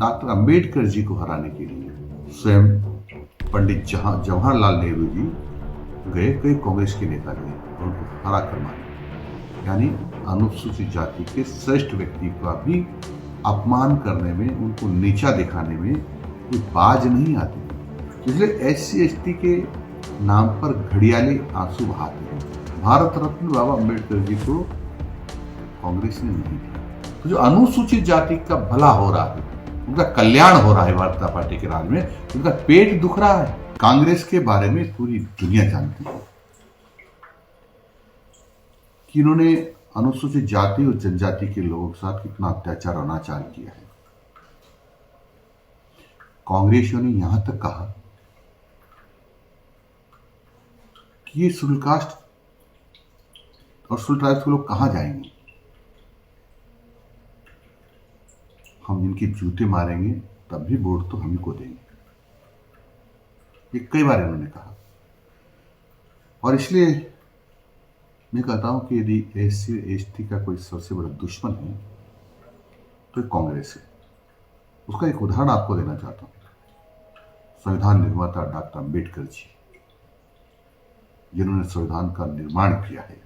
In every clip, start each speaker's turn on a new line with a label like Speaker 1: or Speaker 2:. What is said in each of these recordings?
Speaker 1: Doctor Ambedkar ji को हराने के लिए स्वयं पंडित जवाहरलाल नेहरू जी गए, कई कांग्रेस के नेता गए और उनको हरा कर मारे। यानी अनुसूचित जाति के श्रेष्ठ व्यक्ति का भी अपमान करने में, उनको नीचा दिखाने में कोई बाज नहीं आती। इसलिए SC/ST के नाम पर घड़ियाली आंसू बहाते हैं। भारत रत्न बाबा अंबेडकर जी को कांग्रेस ने नहीं दिया। तो जो अनुसूचित जाति का भला हो रहा है, उनका कल्याण हो रहा है भारतीय जनता पार्टी के राज में, उनका पेट दुख रहा है। कांग्रेस के बारे में पूरी दुनिया जानती है कि इन्होंने अनुसूचित जाति और जनजाति के लोगों के साथ कितना अत्याचार और अनाचार किया है। कांग्रेसियों ने यहां तक कहा कि ये शेड्यूल कास्ट और शेड्यूल ट्राइब्स के लोग कहां जाएंगे, हम इनके जूते मारेंगे तब भी वोट तो हम ही को देंगे। ये कई बार इन्होंने कहा। और इसलिए मैं कहता हूं कि यदि SC/ST का कोई सबसे बड़ा दुश्मन है तो कांग्रेस है। उसका एक उदाहरण आपको देना चाहता हूं। संविधान निर्माता डॉक्टर अंबेडकर जी, जिन्होंने संविधान का निर्माण किया है,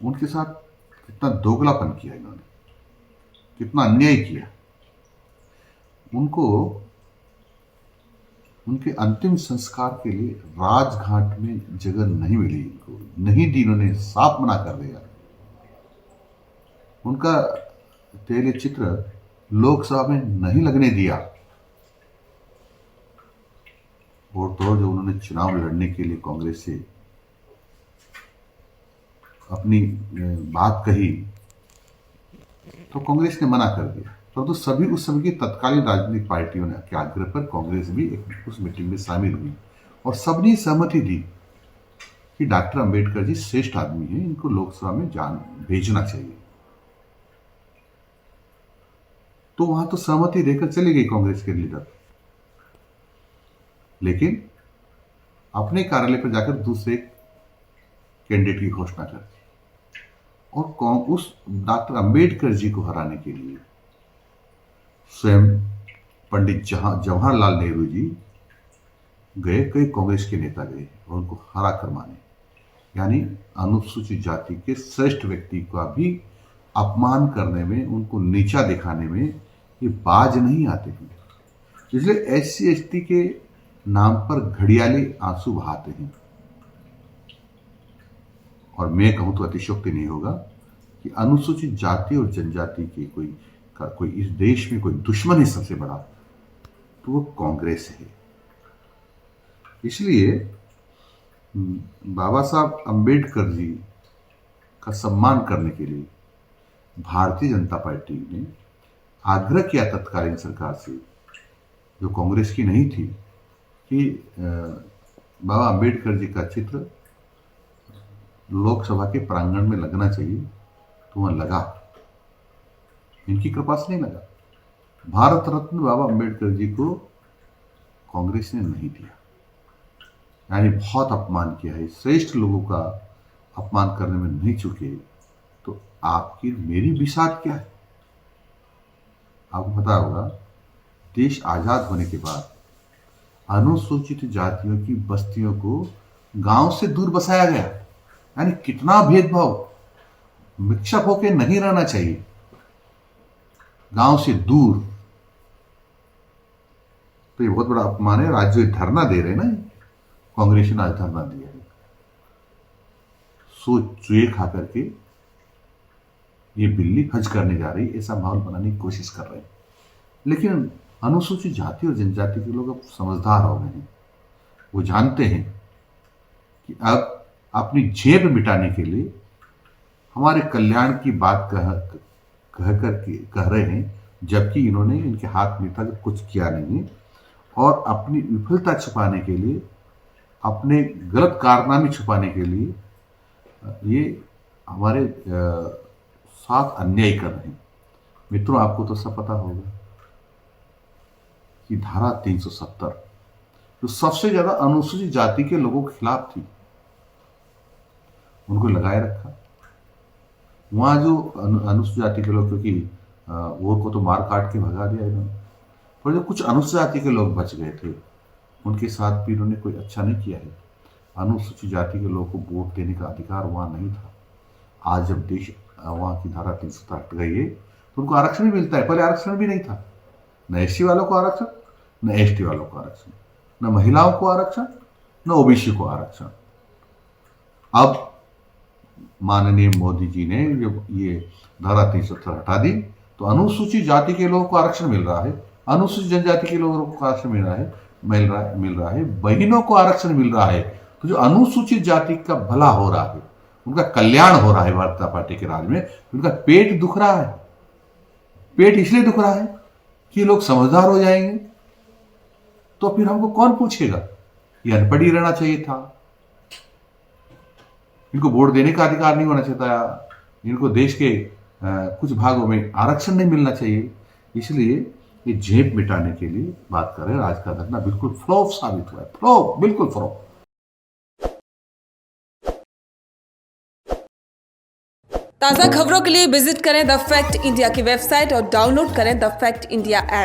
Speaker 1: उनके साथ कितना दोगलापन किया इन्होंने, कितना अन्याय किया। उनको उनके अंतिम संस्कार के लिए राजघाट में जगह नहीं मिली, इनको नहीं दी, इन्होंने साफ मना कर दिया। उनका तैल चित्र लोकसभा में नहीं लगने दिया। और तो जो उन्होंने चुनाव लड़ने के लिए कांग्रेस से अपनी बात कही तो कांग्रेस ने मना कर दिया। परंतु सभी उस समय की तत्कालीन राजनीतिक पार्टियों ने के आग्रह पर कांग्रेस भी उस मीटिंग में शामिल हुई और सबने सहमति दी कि डॉक्टर अंबेडकर जी श्रेष्ठ आदमी हैं, इनको लोकसभा में भेजना चाहिए। तो वहां तो सहमति देकर चली गई कांग्रेस के लीडर, लेकिन अपने कार्यालय पर जाकर दूसरे कैंडिडेट की घोषणा कर दी। और उस डॉक्टर अंबेडकर जी को हराने के लिए स्वयं पंडित जवाहरलाल नेहरू जी गए, कई कांग्रेस के नेता गए और उनको हरा कर मारे। यानी अनुसूचित जाति के श्रेष्ठ व्यक्ति का भी अपमान करने में, उनको नीचा दिखाने में ये बाज नहीं आते हैं। इसलिए SC/ST के नाम पर घड़ियाली आंसू बहाते हैं। और मैं कहूं तो अतिशयोक्ति नहीं होगा कि अनुसूचित जाति और जनजाति के कोई इस देश में कोई दुश्मन है सबसे बड़ा, तो वो कांग्रेस है। इसलिए बाबा साहब अंबेडकर जी का सम्मान करने के लिए भारतीय जनता पार्टी ने आग्रह किया तत्कालीन सरकार से, जो कांग्रेस की नहीं थी, कि बाबा अंबेडकर जी का चित्र लोकसभा के प्रांगण में लगना चाहिए। तो वहां लगा, इनकी कृपा से नहीं लगा। भारत रत्न बाबा अंबेडकर जी को कांग्रेस ने नहीं दिया। यानी बहुत अपमान किया है, श्रेष्ठ लोगों का अपमान करने में नहीं चुके, तो आपकी मेरी विषाद क्या है। आपको पता होगा, देश आजाद होने के बाद अनुसूचित जातियों की बस्तियों को गांव से दूर बसाया गया। यानी कितना भेदभाव, मिक्सअप होके नहीं रहना चाहिए, गांव से दूर। तो ये बहुत बड़ा अपमान है। राज्य धरना दे रहे हैं ना, कांग्रेस ने आज धरना दिया है, सो चुए खा करके ये बिल्ली हज करने जा रही, ऐसा माहौल बनाने की कोशिश कर रहे हैं। लेकिन अनुसूचित जाति और जनजाति के लोग अब समझदार हो गए हैं। वो जानते हैं कि अब अपनी जेब मिटाने के लिए हमारे कल्याण की बात कह रहे हैं, जबकि इन्होंने इनके हाथ में था कि कुछ किया नहीं है। और अपनी विफलता छुपाने के लिए, अपने गलत कारनामे छुपाने के लिए ये हमारे साथ अन्याय कर रहे हैं। मित्रों, आपको तो सब पता होगा कि धारा 370 जो सबसे ज्यादा अनुसूचित जाति के लोगों के खिलाफ थी, उनको लगाए रखा। वहां जो अनुसूचित जाति के लोग, क्योंकि वो को तो मार काट के भगा दिया इन्होंने। पर जो कुछ अनुसूचित जाति के लोग बच गए थे उनके साथ भी इन्होंने कोई अच्छा नहीं किया है। अनुसूचित जाति के लोगों को वोट देने का अधिकार वहाँ नहीं था। आज जब देश वहाँ की धारा 370 हट गई है तो उनको आरक्षण भी मिलता है। पहले आरक्षण भी नहीं था, न एससी वालों को आरक्षण, न एसटी वालों को आरक्षण, न महिलाओं को आरक्षण, न ओबीसी को आरक्षण। अब माननीय मोदी जी ने जब ये धारा 370 हटा दी तो अनुसूचित जाति के लोगों को आरक्षण मिल रहा है, अनुसूचित जनजाति के लोगों को आरक्षण मिल रहा है, बहनों को आरक्षण मिल रहा है। तो जो अनुसूचित जाति का भला हो रहा है, उनका कल्याण हो रहा है भारतीय जनता पार्टी के राज में। उनका पेट दुख रहा है। पेट इसलिए दुख रहा है कि लोग समझदार हो जाएंगे तो फिर हमको कौन पूछेगा। ये अनपढ़ ही रहना चाहिए था, इनको वोट देने का अधिकार नहीं होना चाहिए था, इनको देश के कुछ भागों में आरक्षण नहीं मिलना चाहिए। इसलिए ये झेप मिटाने के लिए बात कर रहे हैं। आज का धरना बिल्कुल फ्लॉप साबित हुआ है, फ्लॉप, बिल्कुल फ्लॉप।
Speaker 2: ताज़ा खबरों के लिए विजिट करें द फैक्ट इंडिया की वेबसाइट और डाउनलोड करें द फैक्ट इंडिया ऐप।